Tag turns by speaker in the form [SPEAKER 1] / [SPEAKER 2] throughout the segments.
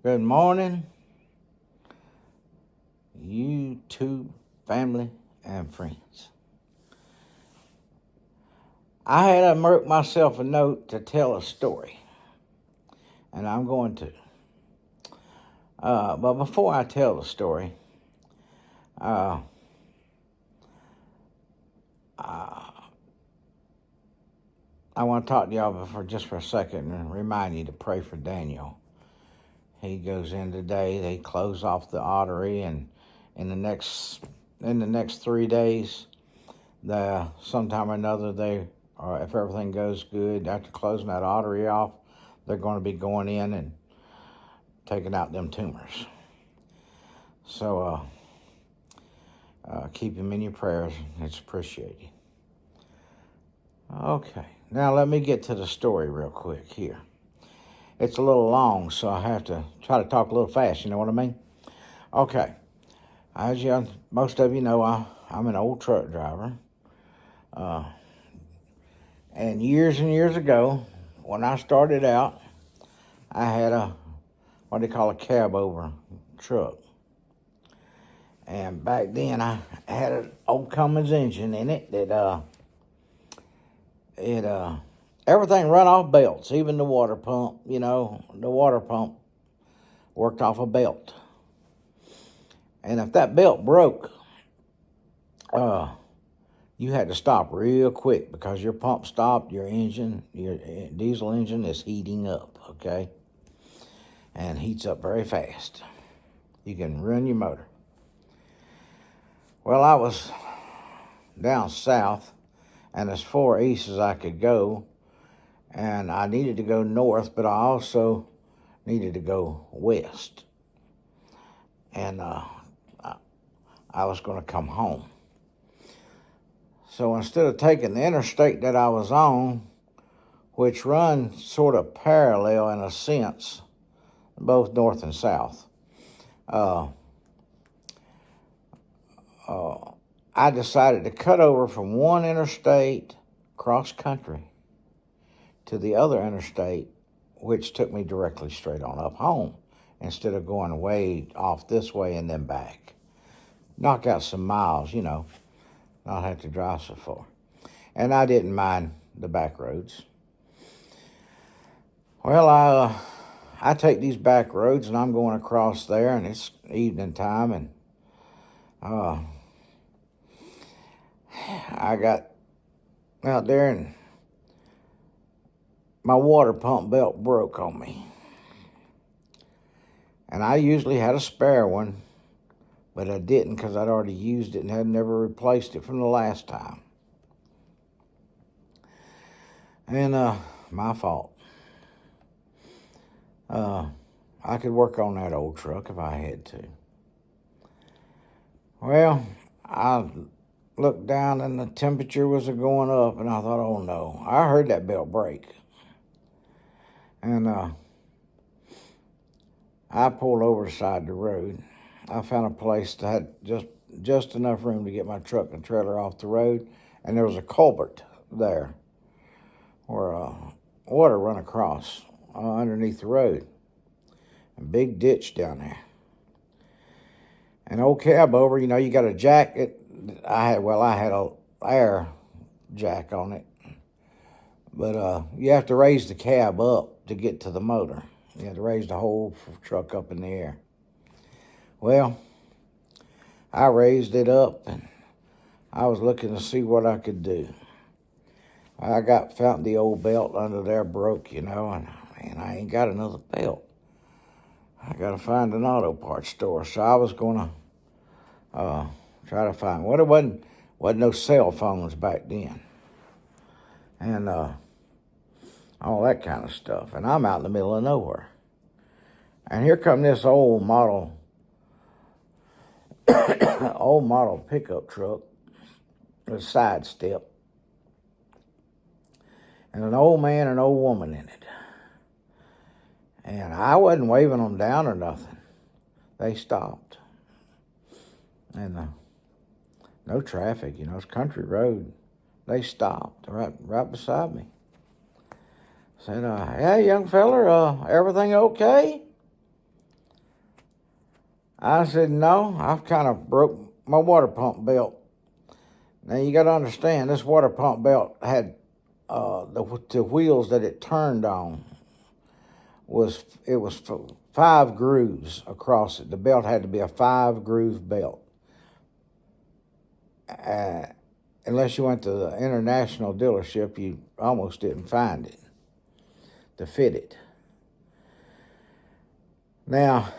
[SPEAKER 1] Good morning, YouTube family and friends. I had to wrote myself a note to tell a story, and I'm going to. But before I tell the story, uh, I want to talk to y'all for just a second and remind you to pray for Daniel. He goes in today. They close off the artery, and in the next 3 days, sometime or another, or if everything goes good after closing that artery off, they're going to be going in and taking out them tumors. So keep him in your prayers. It's appreciated. Okay, now let me get to the story real quick here. It's a little long, so I have to try to talk a little fast, you know what I mean? Okay, as most of you know, I'm an old truck driver. And years ago, when I started out, I had what they call a cab over truck. And back then, I had an old Cummins engine in it that everything run off belts, even the water pump. You know, the water pump worked off a belt. And if that belt broke, you had to stop real quick because your pump stopped, your diesel engine is heating up, okay? And heats up very fast. You can run your motor. Well, I was down south, and as far east as I could go, and I needed to go north, but I also needed to go west. And I was going to come home. So instead of taking the interstate that I was on, which runs sort of parallel in a sense, both north and south, I decided to cut over from one interstate cross country to the other interstate, which took me directly straight on up home instead of going way off this way and then back. Knock out some miles, not have to drive so far. And I didn't mind the back roads. Well, I take these back roads and I'm going across there, and it's evening time, and I got out there and my water pump belt broke on me. And I usually had a spare one, but I didn't because I'd already used it and had never replaced it from the last time. And my fault. I could work on that old truck if I had to. Well, I looked down and the temperature was going up, and I thought, oh no, I heard that belt break. And I pulled over the side of the road. I found a place that had just enough room to get my truck and trailer off the road, and there was a culvert there where water run across underneath the road. A big ditch down there. An old cab over, you got a jack. I had a air jack on it, but you have to raise the cab up to get to the motor. You have to raise the whole truck up in the air. Well, I raised it up, and I was looking to see what I could do. I found the old belt under there broke, and I ain't got another belt. I got to find an auto parts store. So I was going to try to find one. It wasn't no cell phones back then. And all that kind of stuff. And I'm out in the middle of nowhere. And here come this old model pickup truck with a side step. And an old man and an old woman in it. And I wasn't waving them down or nothing. They stopped. And no traffic, it's country road. They stopped right beside me. Said, hey, young feller, everything okay? I said, no, I've kind of broke my water pump belt. Now you got to understand, this water pump belt had the wheels that it turned on was 5 grooves across it. The belt had to be a 5-groove belt. Unless you went to the international dealership, you almost didn't find it to fit it. Now,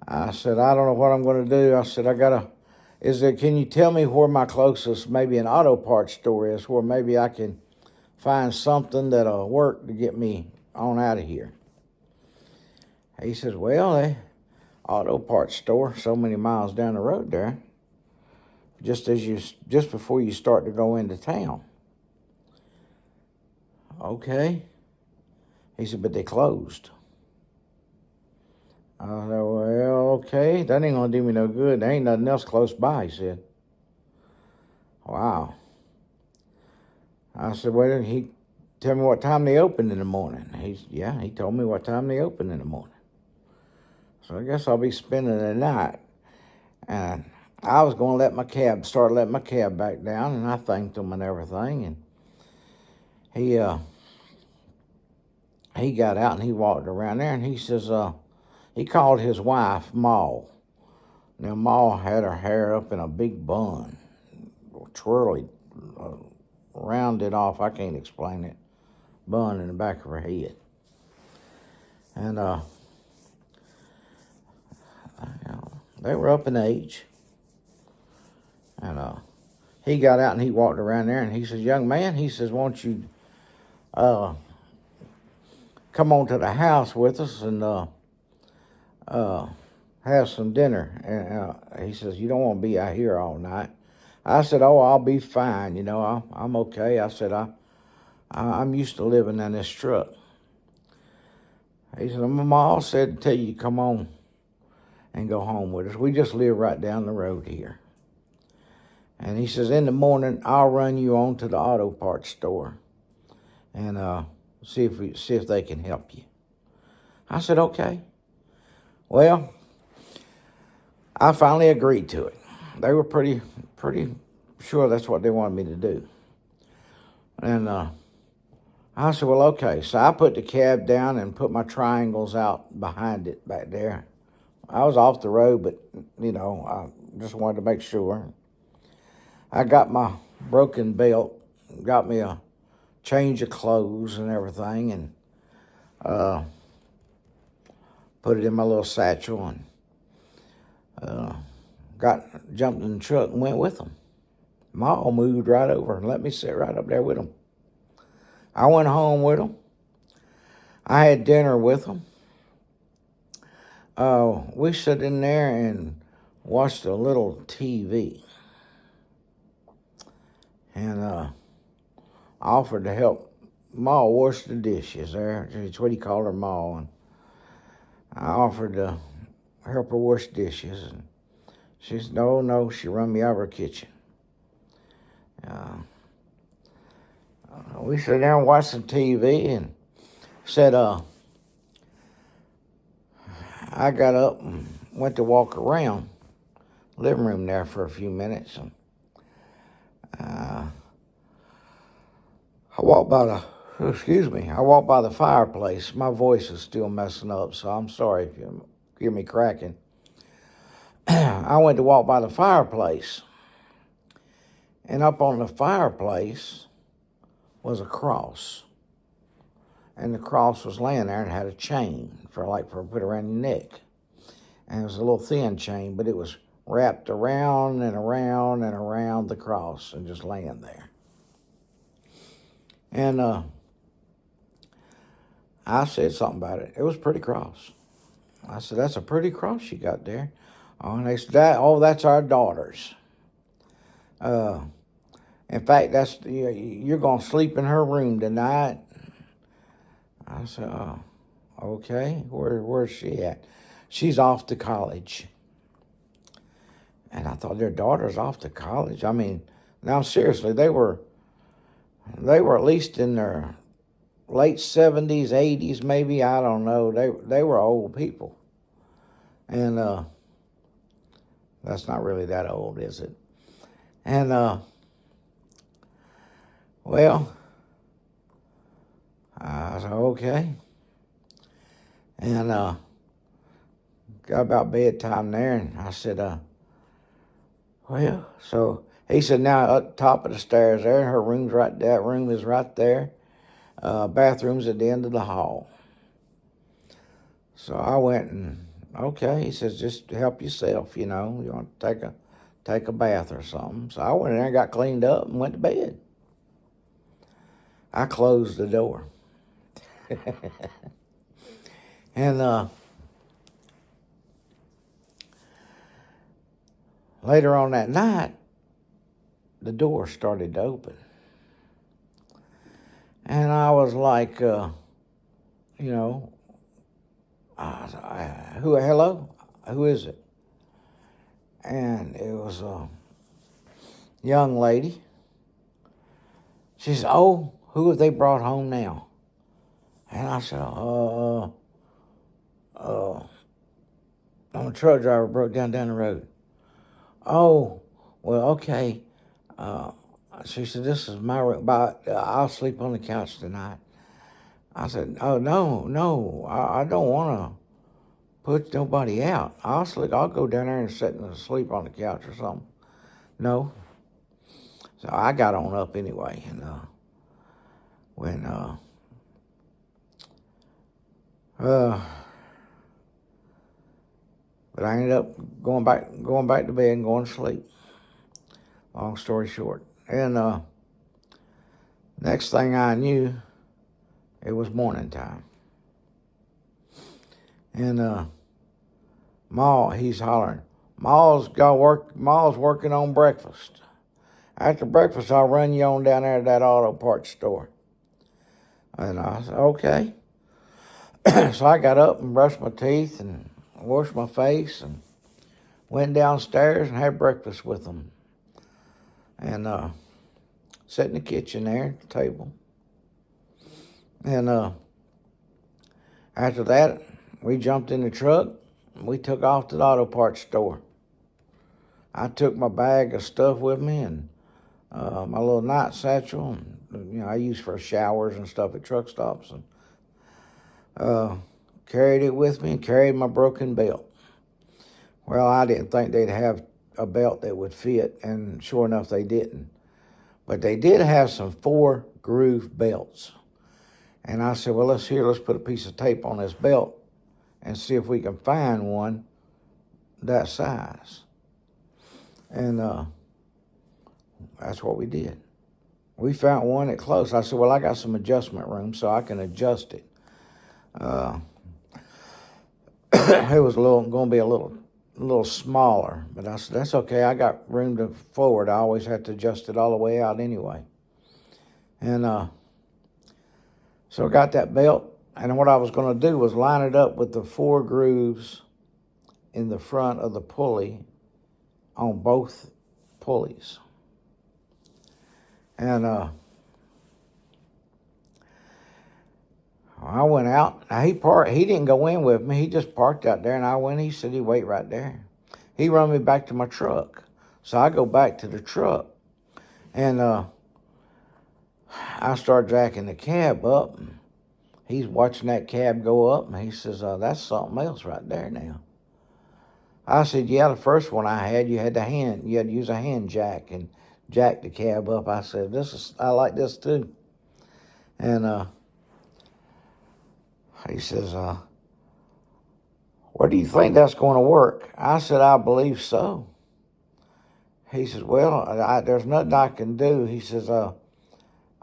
[SPEAKER 1] I said, I don't know what I'm going to do. I said, can you tell me where my closest, maybe an auto parts store is, where maybe I can find something that'll work to get me on out of here? He says, well, auto parts store so many miles down the road there, just before you start to go into town. Okay. He said, but they closed. I said, well, okay, that ain't gonna do me no good. There ain't nothing else close by, he said. Wow. I said, well, he tell me what time they open in the morning. He told me what time they open in the morning. So I guess I'll be spending the night. And I was going to start letting my cab back down, and I thanked him and everything. And he got out and he walked around there, and he says, he called his wife Ma. Now, Ma had her hair up in a big bun, twirly, rounded off, I can't explain it, bun in the back of her head. And they were up in age. And he got out and he walked around there, and he says, young man, he says, won't you come on to the house with us and have some dinner? And he says, you don't want to be out here all night. I said, oh, I'll be fine. I'm okay. I said, I'm used to living in this truck. He said, my mom said to tell you to come on and go home with us. We just live right down the road here. And he says, in the morning, I'll run you on to the auto parts store and see if they can help you. I said, okay. Well, I finally agreed to it. They were pretty sure that's what they wanted me to do. And I said, well, okay. So I put the cab down and put my triangles out behind it back there. I was off the road, but, I just wanted to make sure. I got my broken belt, got me a change of clothes and everything, and put it in my little satchel, and jumped in the truck and went with them. Ma moved right over and let me sit right up there with them. I went home with them. I had dinner with them. We sat in there and watched a little TV. And I offered to help Ma wash the dishes there. It's what he called her, Ma. And I offered to help her wash dishes. And she said, no, she run me out of her kitchen. We sat there and watched some TV and said, I got up and went to walk around the living room there for a few minutes. And I walked by the fireplace. My voice is still messing up, so I'm sorry if you hear me cracking. I went to walk by the fireplace, and up on the fireplace was a cross. And the cross was laying there and had a chain for put around your neck. And it was a little thin chain, but it was wrapped around and around and around the cross and just laying there. And I said something about it. It was a pretty cross. I said, that's a pretty cross you got there. Oh, and they said, that's our daughter's. In fact, you're going to sleep in her room tonight. I said, okay. Where's she at? She's off to college. And I thought, their daughter's off to college? I mean, now seriously, they were at least in their late 70s, 80s maybe, I don't know. They were old people. And that's not really that old, is it? And well, I said, okay. And got about bedtime there, and I said, well, so he said, now up top of the stairs there, her room's right there. That room is right there. Bathroom's at the end of the hall. So I went and, okay, he says, just help yourself, you know. You want to take a bath or something. So I went in there, got cleaned up, and went to bed. I closed the door. And later on that night, the door started to open. And I was like, you know, hello? Who is it? And it was a young lady. She said, oh, who have they brought home now? And I said, I'm a truck driver, broke down the road. Oh, well, okay. She said, this is my room, but I'll sleep on the couch tonight. I said, oh, no, I don't want to put nobody out. I'll go down there and sit and sleep on the couch or something. No. So I got on up anyway, and but I ended up going back to bed and going to sleep. Long story short. And next thing I knew, it was morning time. And Ma, he's hollering, Ma's working on breakfast. After breakfast, I'll run you on down there to that auto parts store. And I said, okay. So I got up and brushed my teeth and washed my face and went downstairs and had breakfast with them. And sat in the kitchen there at the table. And after that, we jumped in the truck and we took off to the auto parts store. I took my bag of stuff with me and my little night satchel, and, I use for showers and stuff at truck stops, and carried it with me and carried my broken belt. Well, I didn't think they'd have a belt that would fit, and sure enough, they didn't. But they did have some 4-groove belts. And I said, well, let's put a piece of tape on this belt and see if we can find one that size. And that's what we did. We found one at close. I said, well, I got some adjustment room so I can adjust it. It was going to be a little smaller, but I said, that's okay. I got room to forward. I always had to adjust it all the way out anyway. And so I got that belt, and what I was going to do was line it up with the 4 grooves in the front of the pulley on both pulleys. And I went out. Now he didn't go in with me. He just parked out there, and I went. He said he'd wait right there. He run me back to my truck. So I go back to the truck, and I start jacking the cab up. And he's watching that cab go up, and he says, that's something else right there now. I said, yeah, the first one I had, you had to use a hand jack and jack the cab up. I said, I like this too. And he says, where do you think that's going to work? I said, I believe so. He says, well, there's nothing I can do. He says, I'm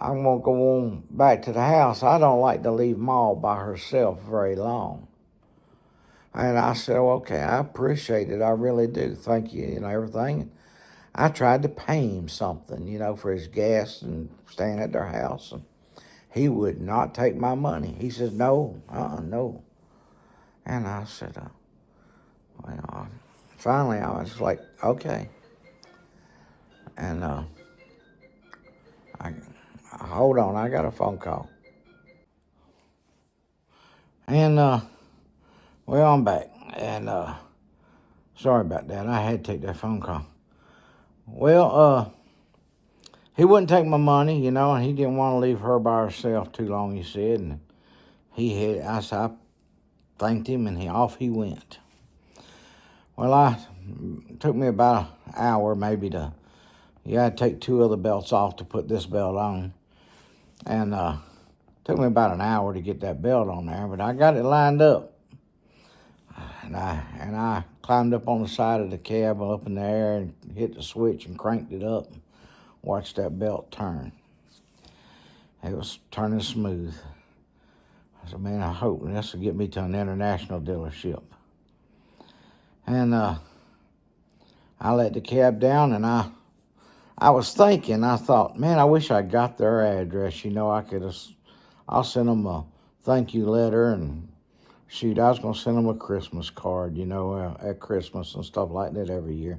[SPEAKER 1] going to go on back to the house. I don't like to leave Ma by herself very long. And I said, well, okay, I appreciate it. I really do. Thank you and everything. I tried to pay him something, for his gas and staying at their house. And he would not take my money. He says, no. And I said, finally I was like, okay. And hold on, I got a phone call. And, I'm back. And Sorry about that. I had to take that phone call. Well, he wouldn't take my money, and he didn't want to leave her by herself too long, he said. And I thanked him, and off he went. Well, it took me about an hour maybe you had to take two other belts off to put this belt on. And it took me about an hour to get that belt on there, but I got it lined up. And I climbed up on the side of the cab up in the air and hit the switch and cranked it up and watched that belt turn. It was turning smooth. I said, man, I hope this will get me to an international dealership. And I let the cab down, and I was thinking, I thought, man, I wish I got their address. I'll send them a thank you letter, and shoot, I was going to send them a Christmas card, at Christmas and stuff like that every year.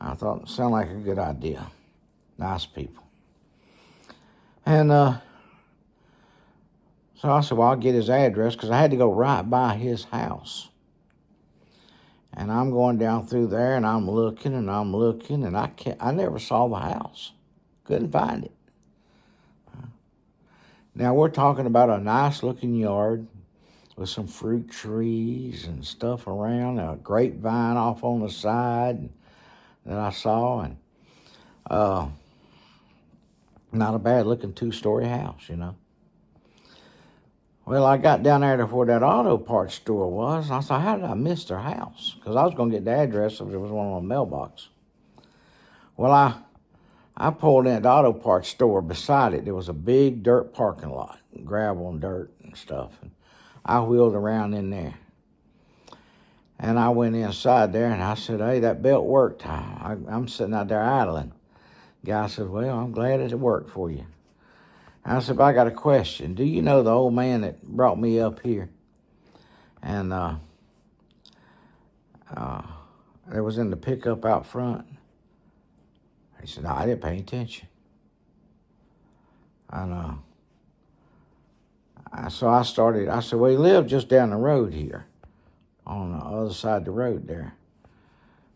[SPEAKER 1] I thought it sounded like a good idea. Nice people. And so I said, well, I'll get his address, because I had to go right by his house. And I'm going down through there, and I'm looking, and I never saw the house. Couldn't find it. Now, we're talking about a nice-looking yard with some fruit trees and stuff around, a grapevine off on the side that I saw, and not a bad-looking two-story house, Well, I got down there to where that auto parts store was, and I thought, how did I miss their house? Because I was going to get the address if there was one on the mailbox. Well, I pulled in the auto parts store. Beside it, there was a big dirt parking lot, gravel and dirt and stuff. And I wheeled around in there. And I went inside there, and I said, hey, that belt worked. I'm sitting out there idling. The guy said, well, I'm glad it worked for you. I said, I got a question. Do you know the old man that brought me up here? And it was in the pickup out front. He said, no, I didn't pay attention. And so I said, well, he lived just down the road here, on the other side of the road there.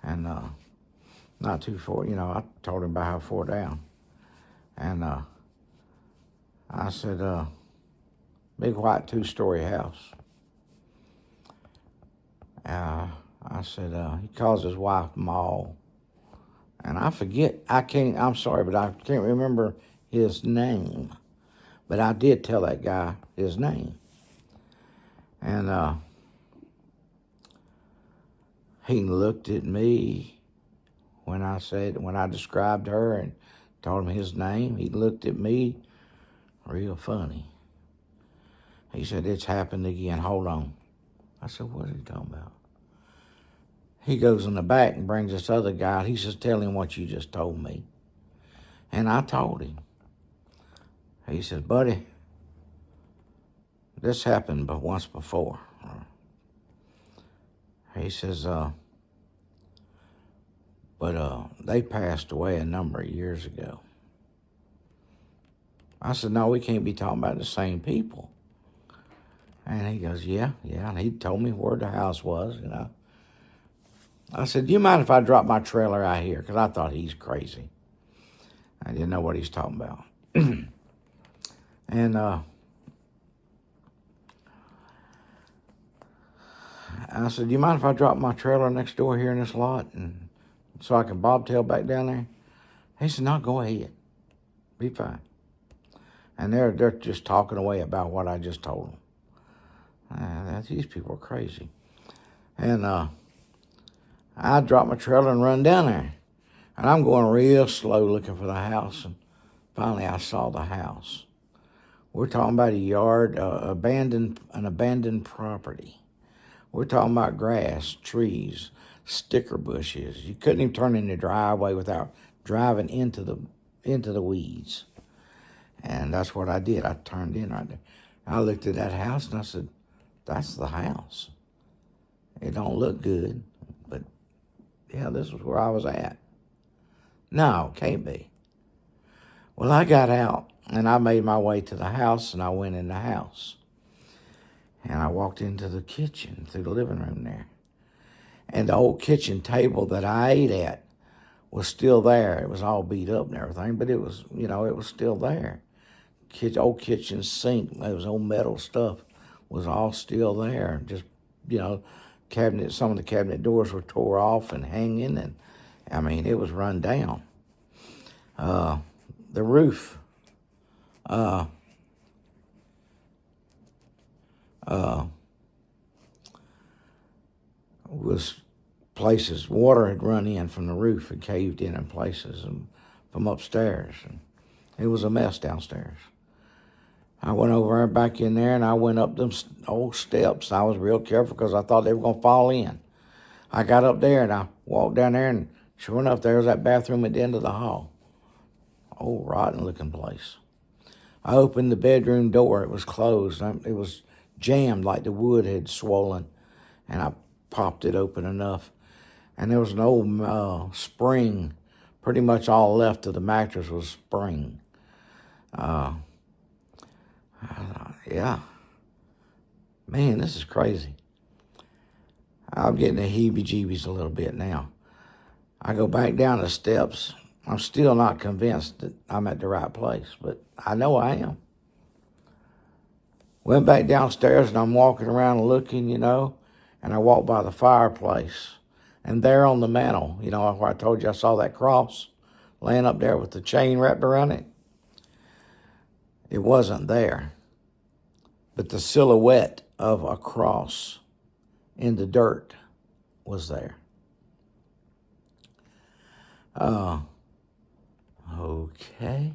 [SPEAKER 1] And not too far, I told him about how far down. And I said, big white two-story house. I said, he calls his wife Ma. And I'm sorry, but I can't remember his name. But I did tell that guy his name. And he looked at me when I described her and told him his name. He looked at me real funny. He said, it's happened again. Hold on. I said, what are you talking about? He goes in the back and brings this other guy. He says, tell him what you just told me. And I told him. He says, buddy, this happened but once before. He says, but they passed away a number of years ago. I said, no, we can't be talking about the same people. And he goes, yeah. And he told me where the house was, I said, do you mind if I drop my trailer out here? Because I thought he's crazy. I didn't know what he's talking about. And I said, do you mind if I drop my trailer next door here in this lot and so I can bobtail back down there? He said, no, go ahead. Be fine. And they're just talking away about what I just told them. These people are crazy. And I dropped my trailer and run down there. And I'm going real slow looking for the house. And finally I saw the house. We're talking about a yard, an abandoned property. We're talking about grass, trees, sticker bushes. You couldn't even turn in the driveway without driving into the weeds. And that's what I did. I turned in right there. I looked at that house and I said, that's the house. It don't look good, but yeah, this was where I was at. No, can't be. Well, I got out and I made my way to the house and I went in the house. And I walked into the kitchen through the living room there. And the old kitchen table that I ate at was still there. It was all beat up and everything, but it was, it was still there. Old kitchen sink, it was old metal stuff, was all still there. Just, some of the cabinet doors were tore off and hanging, and I mean, it was run down. The roof, was places, water had run in from the roof and caved in places and from upstairs. And it was a mess downstairs. I went over back in there, and I went up them old steps. I was real careful because I thought they were going to fall in. I got up there, and I walked down there, and sure enough, there was that bathroom at the end of the hall. Old rotten-looking place. I opened the bedroom door. It was closed. It was jammed like the wood had swollen, and I popped it open enough. And there was an old spring. Pretty much all left of the mattress was spring. Yeah. Man, this is crazy. I'm getting the heebie-jeebies a little bit now. I go back down the steps. I'm still not convinced that I'm at the right place, but I know I am. Went back downstairs, and I'm walking around looking, and I walked by the fireplace. And there on the mantle, where I told you I saw that cross laying up there with the chain wrapped around it, it wasn't there. But the silhouette of a cross in the dirt was there. Okay.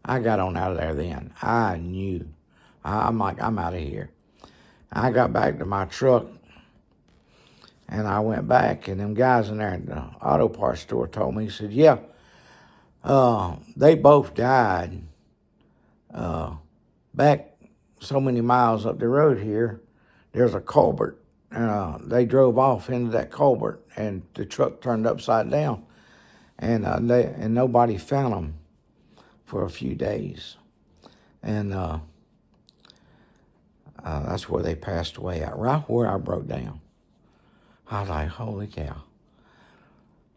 [SPEAKER 1] I got on out of there then. I knew. I'm like, I'm out of here. I got back to my truck, and I went back, and them guys in there at the auto parts store told me, he said, yeah, they both died back so many miles up the road here. There's a culvert. They drove off into that culvert, and the truck turned upside down, and nobody found them for a few days. And that's where they passed away at, right where I broke down. I was like, holy cow.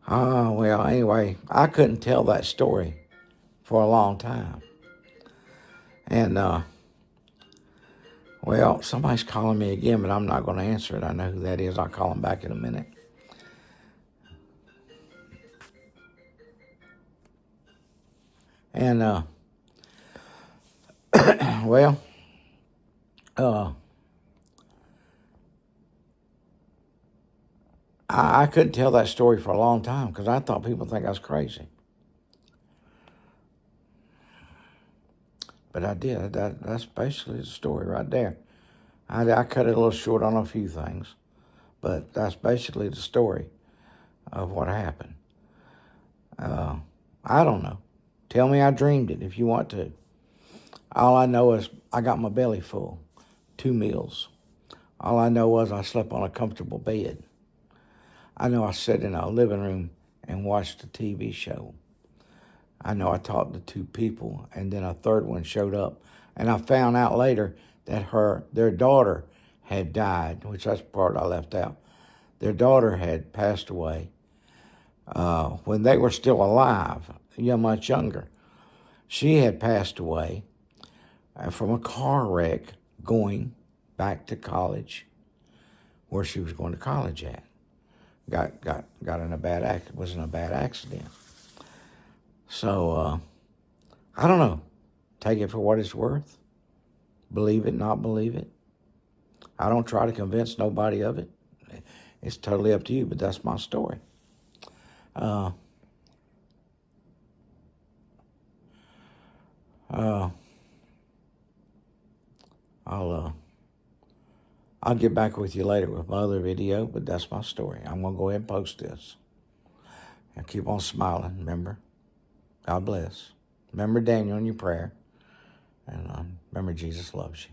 [SPEAKER 1] Well, anyway, I couldn't tell that story for a long time. And, well, somebody's calling me again, but I'm not going to answer it. I know who that is. I'll call him back in a minute. And, well, I couldn't tell that story for a long time because I thought people think I was crazy. But I did. That's basically the story right there. I cut it a little short on a few things, but that's basically the story of what happened. I don't know. Tell me I dreamed it if you want to. All I know is I got my belly full, 2 meals. All I know was I slept on a comfortable bed. I know I sat in a living room and watched a TV show. I know I talked to 2 people, and then a third one showed up. And I found out later that their daughter had died, which that's the part I left out. Their daughter had passed away when they were still alive, much younger. She had passed away from a car wreck going back to college, where she was going to college at. Got in a was in a bad accident. So, I don't know. Take it for what it's worth. Believe it, not believe it. I don't try to convince nobody of it. It's totally up to you, but that's my story. I'll get back with you later with my other video, but that's my story. I'm going to go ahead and post this. And keep on smiling, remember? God bless. Remember Daniel in your prayer. And remember Jesus loves you.